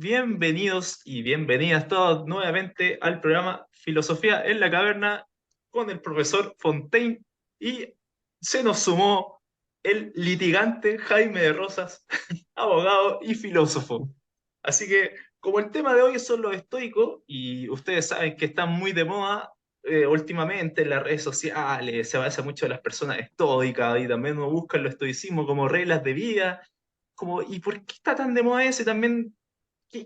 Bienvenidos y bienvenidas todos nuevamente al programa Filosofía en la Caverna con el profesor Fontaine y se nos sumó el litigante Jaime de Rosas, abogado y filósofo. Así que, como el tema de hoy son los estoicos, y ustedes saben que están muy de moda últimamente en las redes sociales, se basa mucho en las personas estoicas y también uno busca el estoicismo como reglas de vida. Como, ¿y por qué está tan de moda ese también?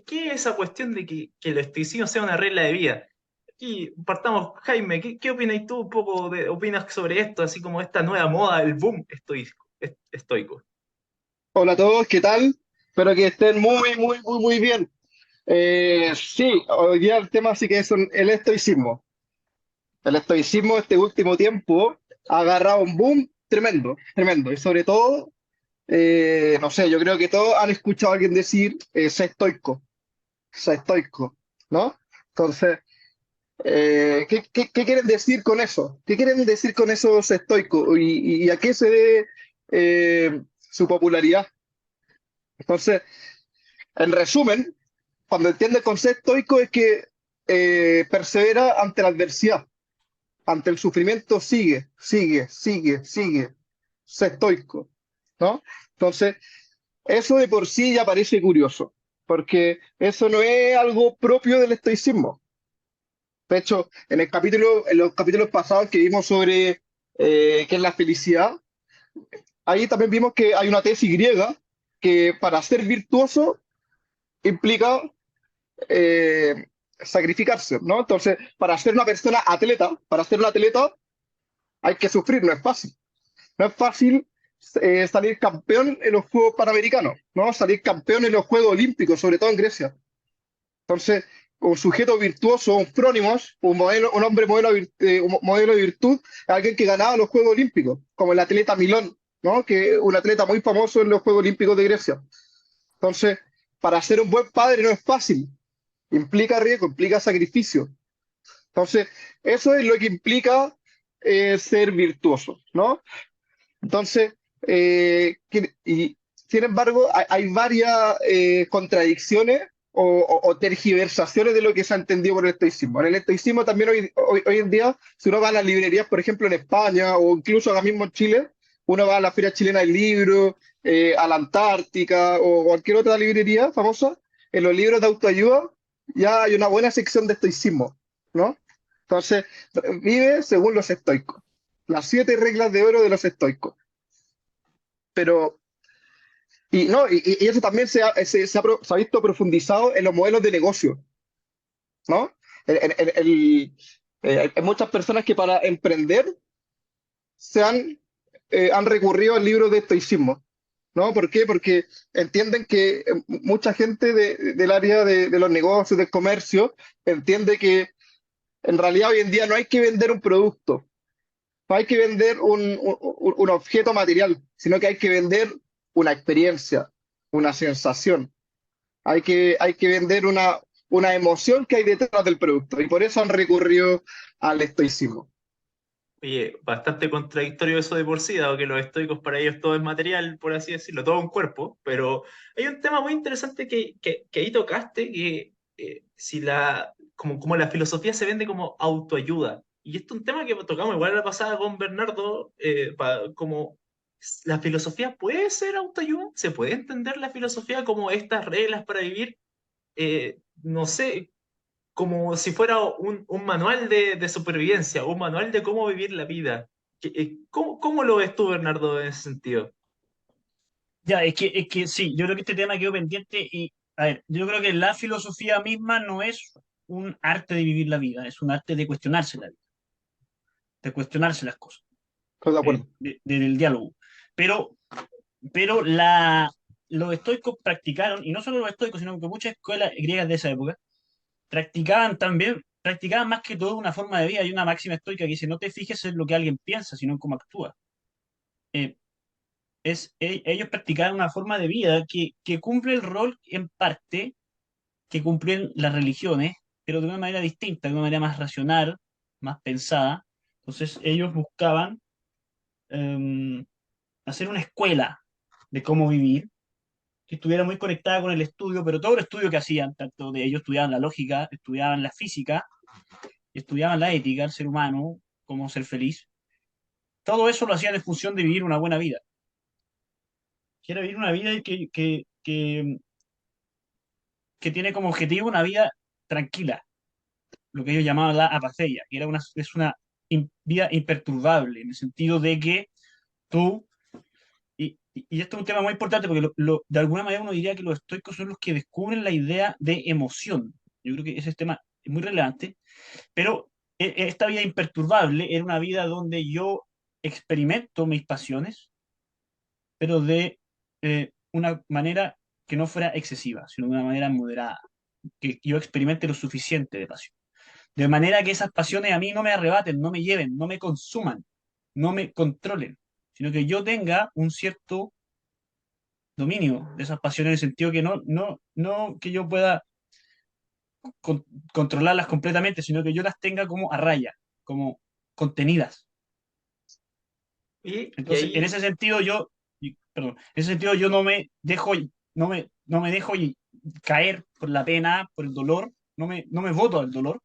¿Qué es esa cuestión de que el estoicismo sea una regla de vida? Aquí partamos, Jaime, ¿qué opinas tú un poco opinas sobre esto, así como esta nueva moda, el boom estoico? Hola a todos, ¿qué tal? Espero que estén muy bien. Sí, hoy día el tema sí que es el estoicismo. El estoicismo este último tiempo ha agarrado un boom tremendo, tremendo. Y sobre todo, no sé, yo creo que todos han escuchado a alguien decir, sé estoico, ¿no? Entonces, ¿qué quieren decir con eso? ¿Qué quieren decir con eso sé estoico? ¿Y a qué se debe su popularidad? Entonces, en resumen, cuando entiende el concepto estoico es que persevera ante la adversidad, ante el sufrimiento, sigue, sé estoico, ¿no? Entonces, eso de por sí ya parece curioso, porque eso no es algo propio del estoicismo. De hecho, en los capítulos pasados que vimos sobre qué es la felicidad, ahí también vimos que hay una tesis griega que para ser virtuoso implica eh, sacrificarse, ¿no? Entonces, para ser una persona atleta, para ser un atleta hay que sufrir, no es fácil. No es fácil salir campeón en los Juegos Panamericanos, ¿no? Salir campeón en los Juegos Olímpicos, sobre todo en Grecia. Entonces, un sujeto virtuoso, un prónimos, un hombre un modelo de virtud, alguien que ganaba los Juegos Olímpicos, como el atleta Milón, ¿no? Que es un atleta muy famoso en los Juegos Olímpicos de Grecia. Entonces, para ser un buen padre no es fácil, implica riesgo, implica sacrificio. Entonces, eso es lo que implica ser virtuoso, ¿no? Entonces, y sin embargo, hay varias contradicciones o tergiversaciones de lo que se ha entendido por el estoicismo. En el estoicismo también hoy en día, si uno va a las librerías, por ejemplo, en España o incluso acá mismo en Chile, uno va a la Feria Chilena del Libro, a la Antártica o cualquier otra librería famosa, en los libros de autoayuda ya hay una buena sección de estoicismo, ¿no? Entonces, vive según los estoicos. Las 7 reglas de oro de los estoicos. Pero, y, no, y eso también se ha visto profundizado en los modelos de negocio, ¿no? Hay muchas personas que para emprender se han recurrido al libro de estoicismo, ¿no? ¿Por qué? Porque entienden que mucha gente del área de los negocios, del comercio, entiende que en realidad hoy en día no hay que vender un producto, no hay que vender un objeto material, sino que hay que vender una experiencia, una sensación. Hay que vender una emoción que hay detrás del producto. Y por eso han recurrido al estoicismo. Oye, bastante contradictorio eso de por sí, dado que los estoicos para ellos todo es material, por así decirlo, todo un cuerpo, pero hay un tema muy interesante que ahí tocaste, que si como la filosofía se vende como autoayuda, y esto es un tema que tocamos igual la pasada con Bernardo, como la filosofía puede ser autoayuda, se puede entender la filosofía como estas reglas para vivir, no sé, como si fuera un manual de supervivencia, un manual de cómo vivir la vida. ¿Cómo lo ves tú, Bernardo, en ese sentido? Ya, es que sí, yo creo que este tema quedó pendiente y, a ver, yo creo que la filosofía misma no es un arte de vivir la vida, es un arte de cuestionarse la vida, de cuestionarse las cosas, Estoy de acuerdo. del diálogo. Pero, pero los estoicos practicaron, y no solo los estoicos, sino que muchas escuelas griegas de esa época, practicaban más que todo una forma de vida. Hay una máxima estoica que dice, no te fijes en lo que alguien piensa, sino en cómo actúa. Eh, Ellos practicaban una forma de vida que cumple el rol en parte que cumplen las religiones, pero de una manera distinta, de una manera más racional, más pensada. Entonces ellos buscaban hacer una escuela de cómo vivir, que estuviera muy conectada con el estudio, pero todo el estudio que hacían, tanto de ellos estudiaban la lógica, estudiaban la física, estudiaban la ética, el ser humano, cómo ser feliz, todo eso lo hacían en función de vivir una buena vida. Quiero vivir una vida que tiene como objetivo una vida tranquila, lo que ellos llamaban la apaceia, que es una vida imperturbable, en el sentido de que tú, y esto es un tema muy importante porque de alguna manera uno diría que los estoicos son los que descubren la idea de emoción. Yo creo que ese tema es muy relevante, pero esta vida imperturbable era una vida donde yo experimento mis pasiones, pero de una manera que no fuera excesiva, sino de una manera moderada, que yo experimente lo suficiente de pasión. De manera que esas pasiones a mí no me arrebaten, no me lleven, no me consuman, no me controlen, sino que yo tenga un cierto dominio de esas pasiones en el sentido que no que yo pueda con- controlarlas completamente, sino que yo las tenga como a raya, como contenidas. Y Entonces, en ahí, ese sentido perdón, en ese sentido yo no me dejo caer por la pena, por el dolor, no me voto al dolor,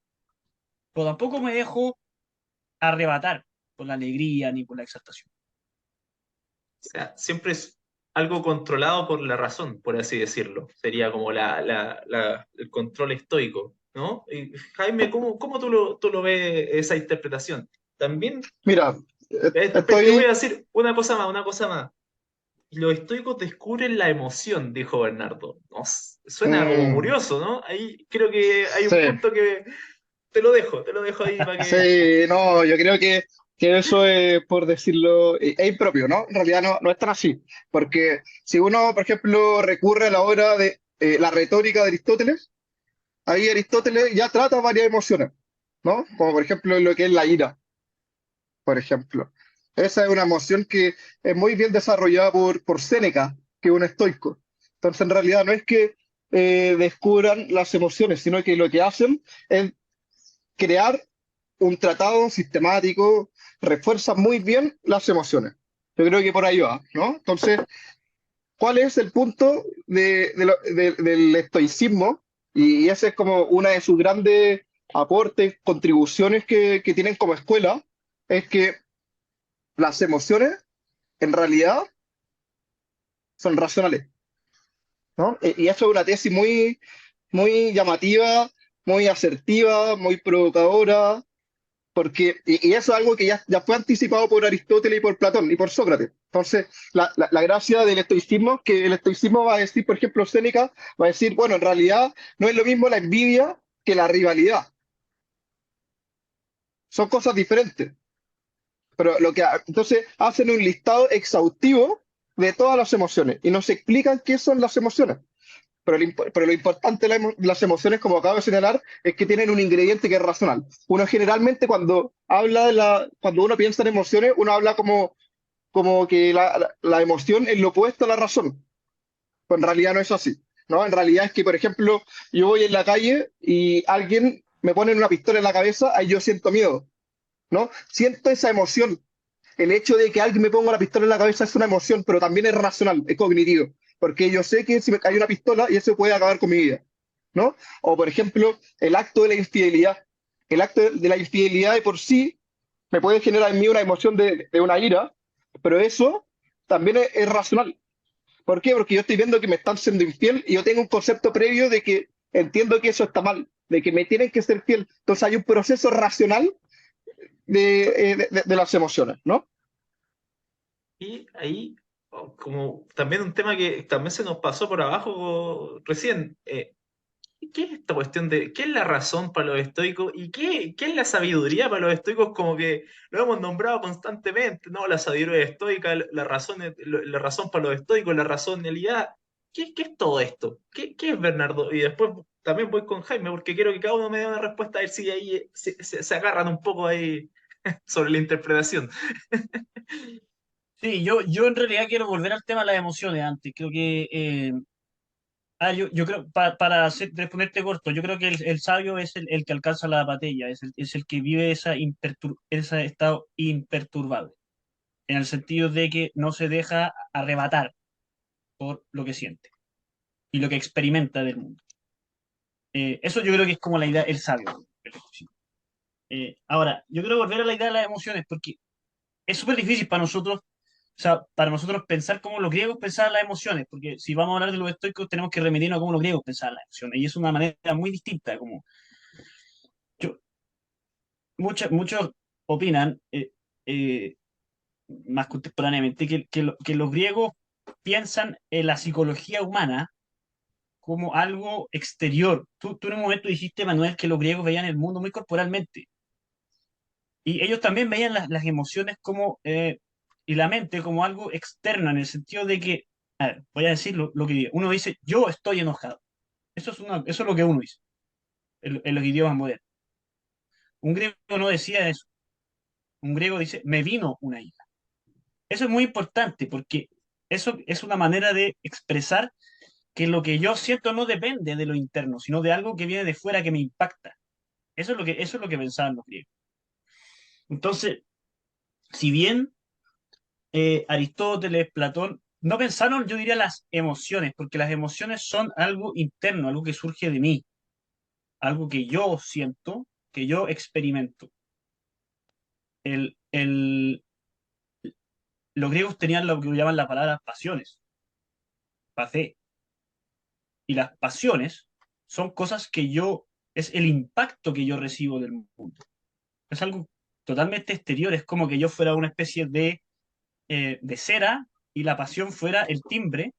pero tampoco me dejo arrebatar por la alegría ni por la exaltación. o sea, siempre es algo controlado por la razón, por así decirlo. Sería como el control estoico, ¿no? Y, Jaime, ¿cómo tú lo ves esa interpretación? También Mira, te voy estoy, a decir una cosa más. Los estoicos descubren la emoción, dijo Bernardo. Suena como mm, curioso, ¿no? Ahí creo que hay un sí, punto que te lo dejo ahí para que... sí, no, yo creo que eso es, por decirlo, es impropio, ¿no? En realidad no es tan así, porque si uno, por ejemplo, recurre a la obra de la retórica de Aristóteles, ahí Aristóteles ya trata varias emociones, ¿no? Como por ejemplo lo que es la ira, por ejemplo. Esa es una emoción que es muy bien desarrollada por Séneca, que es un estoico. Entonces, en realidad no es que descubran las emociones, sino que lo que hacen es crear un tratado sistemático, refuerza muy bien las emociones. Yo creo que por ahí va, ¿no? Entonces, ¿cuál es el punto del estoicismo? Y ese es como una de sus grandes aportes, contribuciones que tienen como escuela, es que las emociones en realidad son racionales, ¿no? Y eso es una tesis muy llamativa, muy asertiva, muy provocadora, porque, y eso es algo que ya fue anticipado por Aristóteles y por Platón y por Sócrates. Entonces, la gracia del estoicismo es que el estoicismo va a decir, por ejemplo, Séneca va a decir, bueno, en realidad no es lo mismo la envidia que la rivalidad. Son cosas diferentes. Pero entonces hacen un listado exhaustivo de todas las emociones y nos explican qué son las emociones. Pero lo importante de las emociones, como acabo de señalar, es que tienen un ingrediente que es racional. Uno generalmente cuando habla cuando uno piensa en emociones, uno habla como que la emoción es lo opuesto a la razón. Pero en realidad no es así, ¿no? En realidad es que, por ejemplo, yo voy en la calle y alguien me pone una pistola en la cabeza, ahí yo siento miedo, ¿no? Siento esa emoción. El hecho de que alguien me ponga la pistola en la cabeza es una emoción, pero también es racional, es cognitivo, porque yo sé que si me cae una pistola y eso puede acabar con mi vida, ¿no? O por ejemplo, el acto de la infidelidad. El acto de la infidelidad de por sí me puede generar en mí una emoción de una ira, pero eso también es racional. ¿Por qué? Porque yo estoy viendo que me están siendo infiel y yo tengo un concepto previo de que entiendo que eso está mal, de que me tienen que ser fiel. Entonces hay un proceso racional de las emociones, ¿no? Y ahí, como también un tema que también se nos pasó por abajo recién, ¿qué es esta cuestión de qué es la razón para los estoicos y qué es la sabiduría para los estoicos? Como que lo hemos nombrado constantemente, ¿no? La sabiduría estoica, la razón para los estoicos, la razonalidad. ¿Qué es todo esto? ¿Qué es Bernardo? Y después también voy con Jaime, porque quiero que cada uno me dé una respuesta a ver si ahí se agarran un poco ahí sobre la interpretación. Sí, yo en realidad quiero volver al tema de las emociones antes. Creo que, yo creo, responderte corto, yo creo que el sabio es el que alcanza la apatía, es el que vive ese estado imperturbable, en el sentido de que no se deja arrebatar por lo que siente. y lo que experimenta del mundo. Eso yo creo que es como la idea, el sabio. Ahora, yo quiero volver a la idea de las emociones, porque es súper difícil para nosotros, o sea, para nosotros pensar como los griegos pensaban las emociones, porque si vamos a hablar de los estoicos tenemos que remitirnos a cómo los griegos pensaban las emociones, y es una manera muy distinta, como yo, muchos opinan, eh, más contemporáneamente, que los griegos piensan en la psicología humana como algo exterior. Tú en un momento dijiste, Manuel, que los griegos veían el mundo muy corporalmente. Y ellos también veían las emociones como, y la mente como algo externo, en el sentido de que, a ver, voy a decir lo que uno dice, yo estoy enojado. Eso es lo que uno dice en los idiomas modernos. Un griego no decía eso. Un griego dice, me vino una ira. Eso es muy importante porque eso es una manera de expresar que lo que yo siento no depende de lo interno, sino de algo que viene de fuera que me impacta. Eso es lo que pensaban los griegos. Entonces, si bien Aristóteles, Platón, no pensaron, yo diría, las emociones, porque las emociones son algo interno, algo que surge de mí, algo que yo siento, que yo experimento. El, el, los griegos tenían lo que llaman la palabra pasiones, pacé, y las pasiones son cosas es el impacto que yo recibo del mundo. Es algo totalmente exterior, es como que yo fuera una especie de cera y la pasión fuera el timbre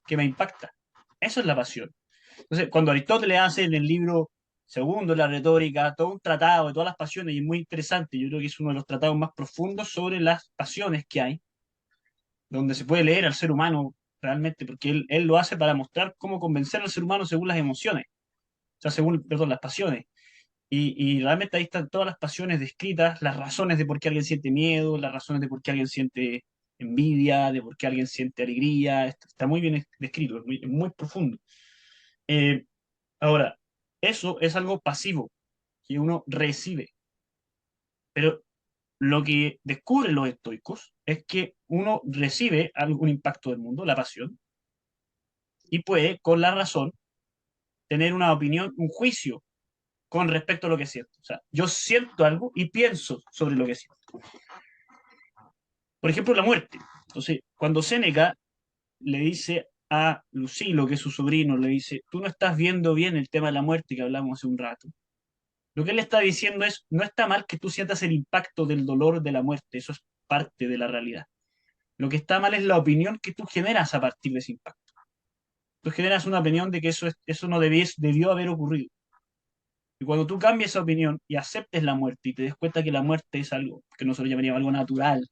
que me impacta. Eso es la pasión. Entonces, cuando Aristóteles hace en el libro segundo, la retórica, todo un tratado de todas las pasiones, y es muy interesante, yo creo que es uno de los tratados más profundos sobre las pasiones que hay, donde se puede leer al ser humano realmente, porque él lo hace para mostrar cómo convencer al ser humano según las emociones, o sea, según, perdón, las pasiones. Y realmente ahí están todas las pasiones descritas, las razones de por qué alguien siente miedo, las razones de por qué alguien siente envidia, de por qué alguien siente alegría, está muy bien descrito, es muy profundo. Eh, Ahora, eso es algo pasivo que uno recibe, pero lo que descubren los estoicos es que uno recibe algún impacto del mundo, la pasión, y puede, con la razón, tener una opinión, un juicio con respecto a lo que siento. O sea, yo siento algo y pienso sobre lo que siento. Por ejemplo, la muerte. Entonces, cuando Séneca le dice a Lucilo, que es su sobrino, le dice, tú no estás viendo bien el tema de la muerte que hablamos hace un rato. Lo que él está diciendo es, no está mal que tú sientas el impacto del dolor de la muerte, eso es parte de la realidad. Lo que está mal es la opinión que tú generas a partir de ese impacto. Tú generas una opinión de que eso no debió haber ocurrido. Y cuando tú cambias esa opinión y aceptes la muerte y te des cuenta que la muerte es algo que nosotros llamaríamos algo natural,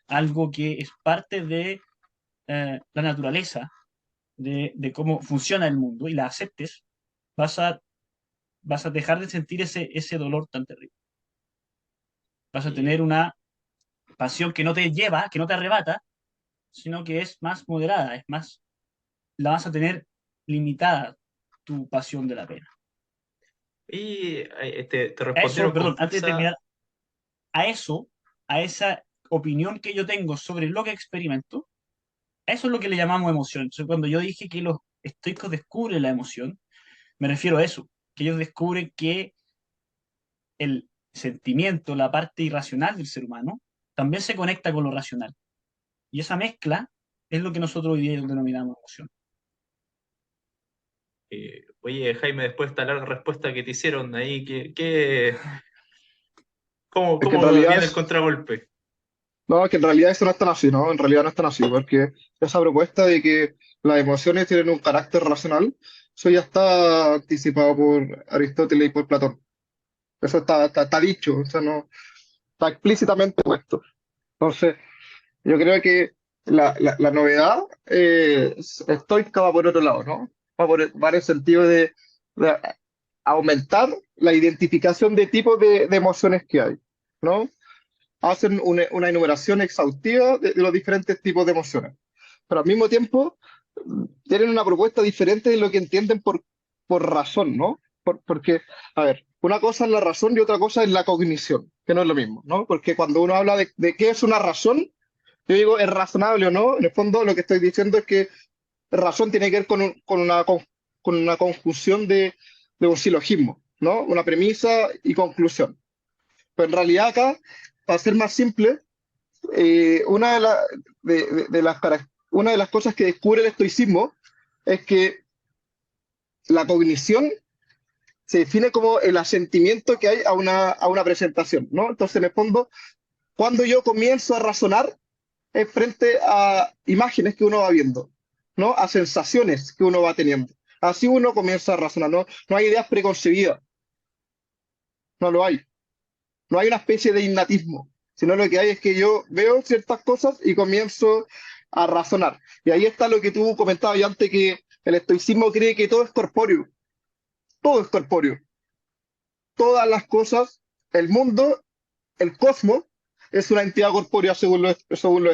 algo que es parte de la naturaleza, de cómo funciona el mundo, y la aceptes, vas a, vas a dejar de sentir ese dolor tan terrible. Vas a tener Y, una pasión que no te lleva, que no te arrebata, sino que es más moderada, es más, la vas a tener limitada tu pasión de la pena. te A eso, respondieron perdón, antes de confusa. terminar, a eso, a esa opinión que yo tengo sobre lo que experimento, a eso es lo que le llamamos emoción. Entonces, cuando yo dije que los estoicos descubren la emoción, me refiero a eso, que ellos descubren que el sentimiento, la parte irracional del ser humano, también se conecta con lo racional. Y esa mezcla es lo que nosotros hoy día denominamos emoción. Oye, Jaime, después de esta larga respuesta que te hicieron ahí, Es que en cómo realidad viene el contragolpe? no, que en realidad eso no es tan así, ¿no? En realidad no es tan así, porque esa propuesta de que las emociones tienen un carácter racional, eso ya está anticipado por Aristóteles y por Platón. Eso está dicho, o sea, no, está explícitamente puesto. Entonces, yo creo que la novedad estoica va por otro lado, ¿no? Va en el sentido de aumentar la identificación de tipos de emociones que hay, ¿no? Hacen una enumeración exhaustiva de los diferentes tipos de emociones, pero al mismo tiempo tienen una propuesta diferente de lo que entienden por razón, ¿no? Porque, a ver, una cosa es la razón y otra cosa es la cognición, que no es lo mismo, ¿no? Porque cuando uno habla de qué es una razón, yo digo, ¿es razonable o no? En el fondo lo que estoy diciendo es que razón tiene que ver con una conjunción de un silogismo, ¿no? Una premisa y conclusión. Pero en realidad acá, para ser más simple, una una de las cosas que descubre el estoicismo es que la cognición se define como el asentimiento que hay a una presentación, ¿no? Entonces, en el fondo, cuando yo comienzo a razonar es frente a imágenes que uno va viendo, ¿no? A sensaciones que uno va teniendo. Así uno comienza a razonar, ¿no? No hay ideas preconcebidas, no lo hay. No hay una especie de innatismo, sino lo que hay es que yo veo ciertas cosas y comienzo a razonar. Y ahí está lo que tú comentabas ya antes, que el estoicismo cree que todo es corpóreo, todas las cosas, el mundo, el cosmos, es una entidad corpórea según los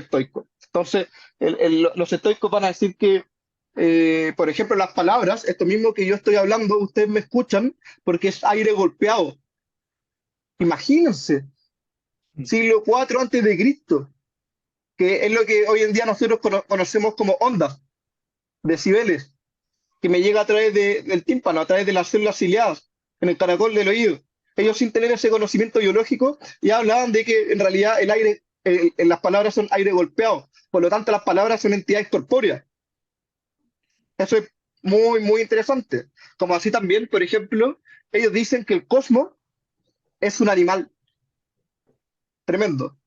estoicos. Entonces, los estoicos van a decir que, por ejemplo, las palabras, esto mismo que yo estoy hablando, ustedes me escuchan porque es aire golpeado. Imagínense, siglo IV antes de Cristo, que es lo que hoy en día nosotros conocemos como ondas, decibeles, que me llega a través del tímpano, a través de las células ciliadas, en el caracol del oído. Ellos, sin tener ese conocimiento biológico, ya hablaban de que en realidad el aire, en las palabras son aire golpeado, por lo tanto las palabras son entidades corpóreas. Eso es muy, muy interesante. Como así también, por ejemplo, ellos dicen que el cosmos es un animal tremendo.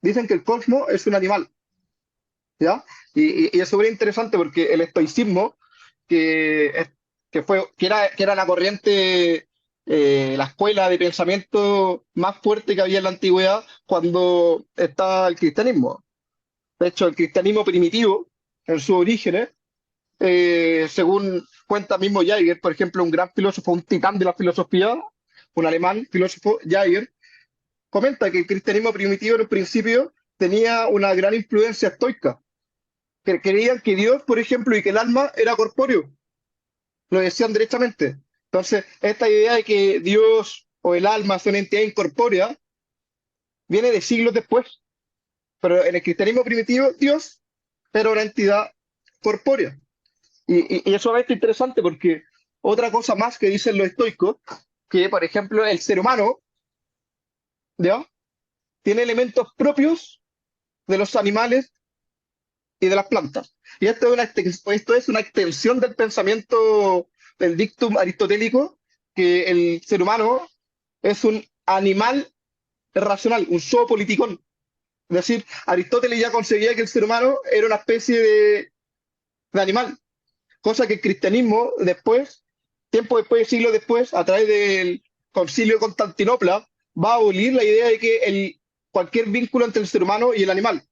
Dicen que el cosmos es un animal, ¿ya? Y es súper interesante porque el estoicismo, que, que era la corriente, la escuela de pensamiento más fuerte que había en la antigüedad cuando estaba el cristianismo. De hecho, el cristianismo primitivo, en sus orígenes, según cuenta mismo Jaeger, por ejemplo, un gran filósofo, un titán de la filosofía, un alemán filósofo, Jaeger, comenta que el cristianismo primitivo en un principio tenía una gran influencia estoica, que creían que Dios, por ejemplo, y que el alma era corpóreo, lo decían derechamente. Entonces, esta idea de que Dios o el alma son entidades incorpóreas viene de siglos después, pero en el cristianismo primitivo Dios era una entidad corpórea. Y eso es interesante porque otra cosa más que dicen los estoicos, que por ejemplo el ser humano, ¿ya? Tiene elementos propios de los animales y de las plantas. Y esto es una extensión del pensamiento del dictum aristotélico, que el ser humano es un animal racional, un zoopoliticón. Es decir, Aristóteles ya concebía que el ser humano era una especie de animal, cosa que el cristianismo después, tiempo después, siglos después, a través del concilio de Constantinopla, va a abolir la idea de que cualquier vínculo entre el ser humano y el animal.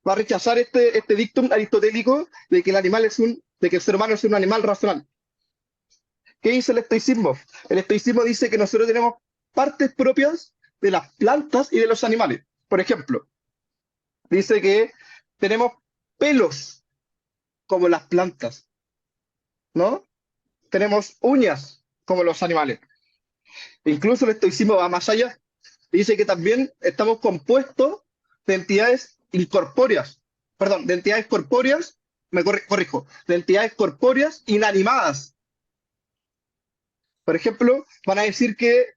Va a rechazar este dictum aristotélico de que de que el ser humano es un animal racional. ¿Qué dice el estoicismo? El estoicismo dice que nosotros tenemos partes propias de las plantas y de los animales. Por ejemplo, dice que tenemos pelos como las plantas, ¿no? Tenemos uñas como los animales. Incluso el estoicismo va más allá. Dice que también estamos compuestos de entidades incorpóreas, perdón, de entidades corpóreas, corrijo, de entidades corpóreas inanimadas. Por ejemplo, van a decir que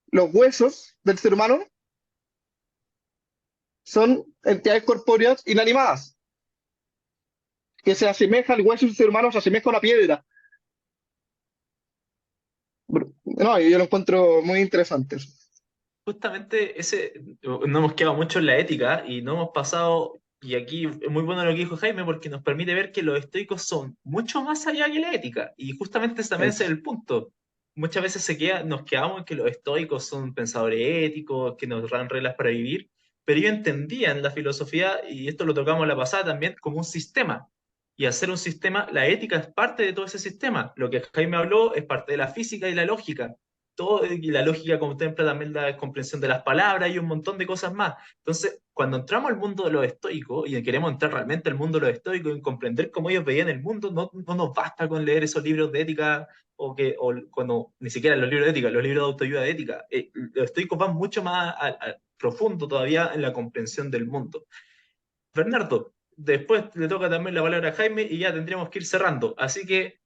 los huesos del ser humano son entidades corpóreas inanimadas, que se asemeja al hueso del ser humano, se asemeja a una piedra. No, yo lo encuentro muy interesante. Justamente ese, no hemos quedado mucho en la ética y no hemos pasado, y aquí es muy bueno lo que dijo Jaime porque nos permite ver que los estoicos son mucho más allá que la ética y justamente ese también es Es, el punto. Muchas veces nos quedamos en que los estoicos son pensadores éticos, que nos dan reglas para vivir, pero ellos entendían la filosofía, y esto lo tocamos la pasada también, como un sistema. Y hacer un sistema, la ética es parte de todo ese sistema. Lo que Jaime habló es parte de la física y la lógica todo, y la lógica contempla también la comprensión de las palabras y un montón de cosas más. Entonces, cuando entramos al mundo de los estoicos y queremos entrar realmente al mundo de los estoicos y comprender cómo ellos veían el mundo, no nos basta con leer esos libros de ética o cuando ni siquiera los libros de ética, los libros de autoayuda de ética. Los estoicos van mucho más profundo todavía en la comprensión del mundo. Bernardo, después le toca también la palabra a Jaime y ya tendríamos que ir cerrando. Así que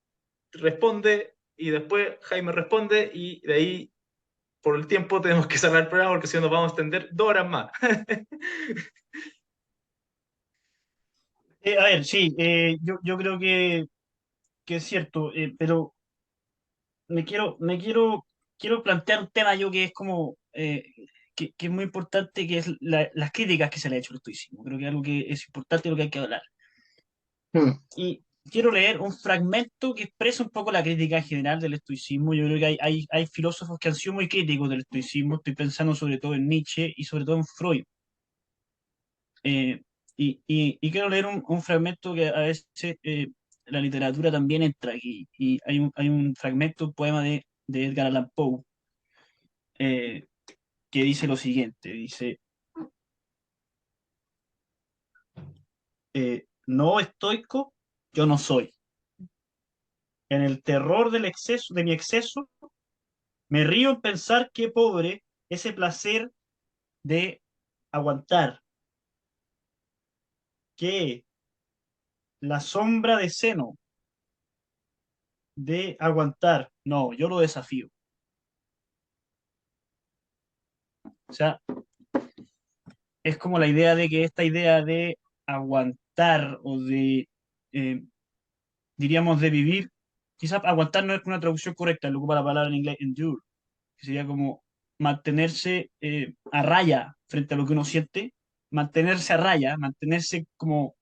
responde y después Jaime responde y de ahí por el tiempo tenemos que cerrar el programa porque si no nos vamos a extender 2 horas más. A ver, sí, yo creo que es cierto, pero quiero plantear un tema yo que es como, que es muy importante, que es las críticas que se le ha hecho al estoicismo. Creo que es algo que es importante y lo que hay que hablar. Mm, Y quiero leer un fragmento que expresa un poco la crítica en general del estoicismo. Yo creo que hay filósofos que han sido muy críticos del estoicismo. Estoy pensando sobre todo en Nietzsche y sobre todo en Freud. Eh, y quiero leer un fragmento que a veces la literatura también entra aquí. Y hay un fragmento, un poema de Edgar Allan Poe, eh, que dice lo siguiente. Dice, no estoico, yo no soy. En el terror del exceso, de mi exceso, me río en pensar qué pobre ese placer de aguantar, que la sombra de seno de aguantar. No, yo lo desafío. O sea, es como la idea de que esta idea de aguantar o de, eh, diríamos, de vivir, quizás aguantar no es una traducción correcta, lo ocupa la palabra en inglés endure, que sería como mantenerse a raya frente a lo que uno siente, mantenerse a raya, mantenerse como,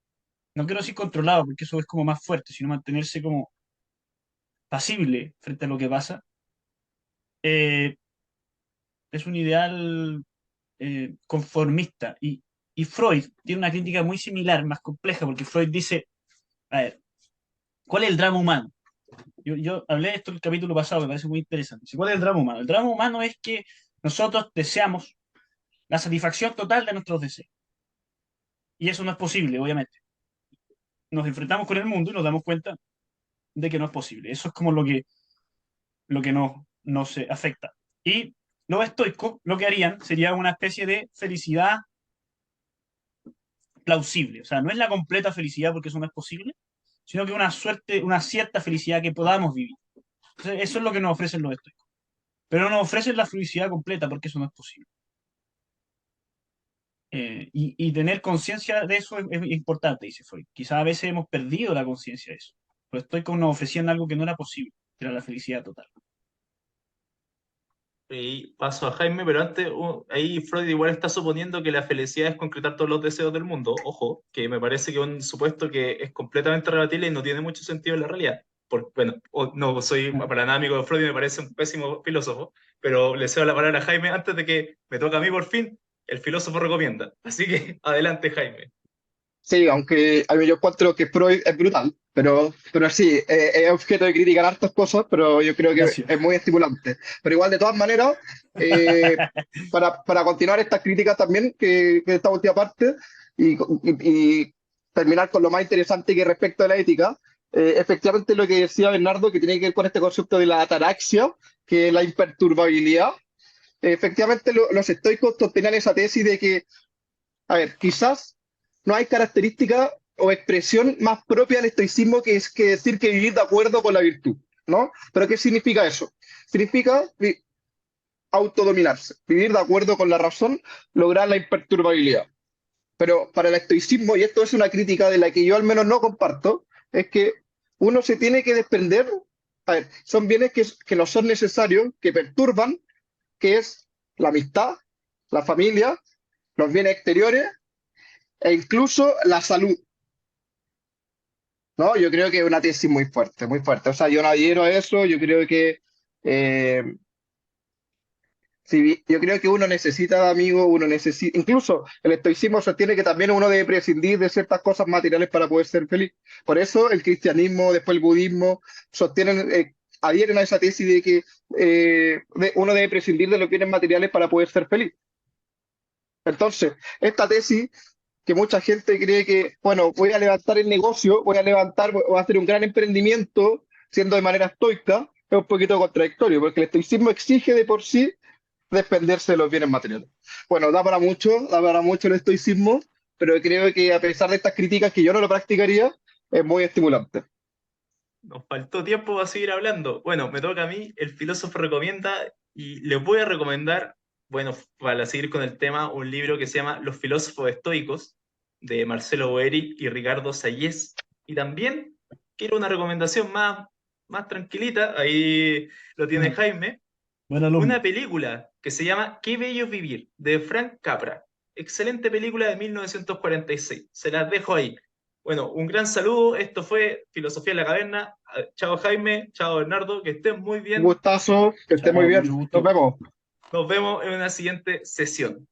no quiero decir controlado, porque eso es como más fuerte, sino mantenerse como pasible frente a lo que pasa. eh, es un ideal conformista. Y Freud tiene una crítica muy similar, más compleja, porque Freud dice, a ver, ¿cuál es el drama humano? Yo hablé de esto en el capítulo pasado, me parece muy interesante. Dice, ¿cuál es el drama humano? El drama humano es que nosotros deseamos la satisfacción total de nuestros deseos. Y eso no es posible, obviamente. Nos enfrentamos con el mundo y nos damos cuenta de que no es posible. Eso es como lo que nos afecta. Y los estoicos lo que harían sería una especie de felicidad plausible. O sea, no es la completa felicidad porque eso no es posible, sino que una suerte, una cierta felicidad que podamos vivir. Entonces, eso es lo que nos ofrecen los estoicos. Pero no nos ofrecen la felicidad completa porque eso no es posible. Y tener conciencia de eso es importante, dice Freud. Quizás a veces hemos perdido la conciencia de eso. Los estoicos nos ofrecían algo que no era posible, que era la felicidad total. Y paso a Jaime, pero antes, ahí Freud igual está suponiendo que la felicidad es concretar todos los deseos del mundo. Ojo, que me parece que es un supuesto que es completamente rebatible y no tiene mucho sentido en la realidad. Bueno, no soy para nada amigo de Freud y me parece un pésimo filósofo, pero le cedo la palabra a Jaime antes de que me toque a mí por fin. El filósofo recomienda. Así que adelante, Jaime. sí, aunque a mí yo encuentro que Freud es brutal, pero sí, es objeto de criticar hartas cosas, pero yo creo que Gracias. es muy estimulante. Pero igual, de todas maneras, eh, para continuar estas críticas también, que esta última parte, y terminar con lo más interesante que respecto a la ética, efectivamente lo que decía Bernardo, que tiene que ver con este concepto de la ataraxia, que es la imperturbabilidad. Efectivamente, los estoicos sostenían esa tesis de que, a ver, quizás no hay característica o expresión más propia del estoicismo que decir que vivir de acuerdo con la virtud, ¿no? Pero ¿qué significa eso? Significa autodominarse, vivir de acuerdo con la razón, lograr la imperturbabilidad. Pero para el estoicismo, y esto es una crítica de la que yo al menos no comparto, es que uno se tiene que desprender, a ver, son bienes que no son necesarios, que perturban, que es la amistad, la familia, los bienes exteriores e incluso la salud, ¿no? Yo creo que es una tesis muy fuerte, muy fuerte. O sea, yo no adhiero a eso, yo creo que eh, yo creo que uno necesita de amigos, uno necesita, incluso el estoicismo sostiene que también uno debe prescindir de ciertas cosas materiales para poder ser feliz. Por eso el cristianismo, después el budismo, sostienen, adhieren a esa tesis de que uno debe prescindir de los bienes materiales para poder ser feliz. Entonces, esta tesis que mucha gente cree que, bueno, voy a levantar el negocio, voy a hacer un gran emprendimiento siendo de manera estoica, es un poquito contradictorio, porque el estoicismo exige de por sí desprenderse de los bienes materiales. Bueno, da para mucho el estoicismo. pero creo que a pesar de estas críticas que yo no lo practicaría, es muy estimulante. Nos faltó tiempo para seguir hablando. Bueno, me toca a mí, el filósofo recomienda, y les voy a recomendar, bueno, para seguir con el tema, un libro que se llama Los filósofos estoicos, de Marcelo Boeri y Ricardo Salles. Y también quiero una recomendación más tranquilita, ahí lo tiene Bueno, Jaime, buen alumno. una película que se llama Qué bello es vivir, de Frank Capra. Excelente película de 1946. Se las dejo ahí. Bueno, un gran saludo. Esto fue Filosofía en la Caverna. Chao Jaime, chao Bernardo, que estén muy Un bien. gustazo, que esté muy Chao, bien. mucho Nos gusto. vemos. Nos vemos en una siguiente sesión.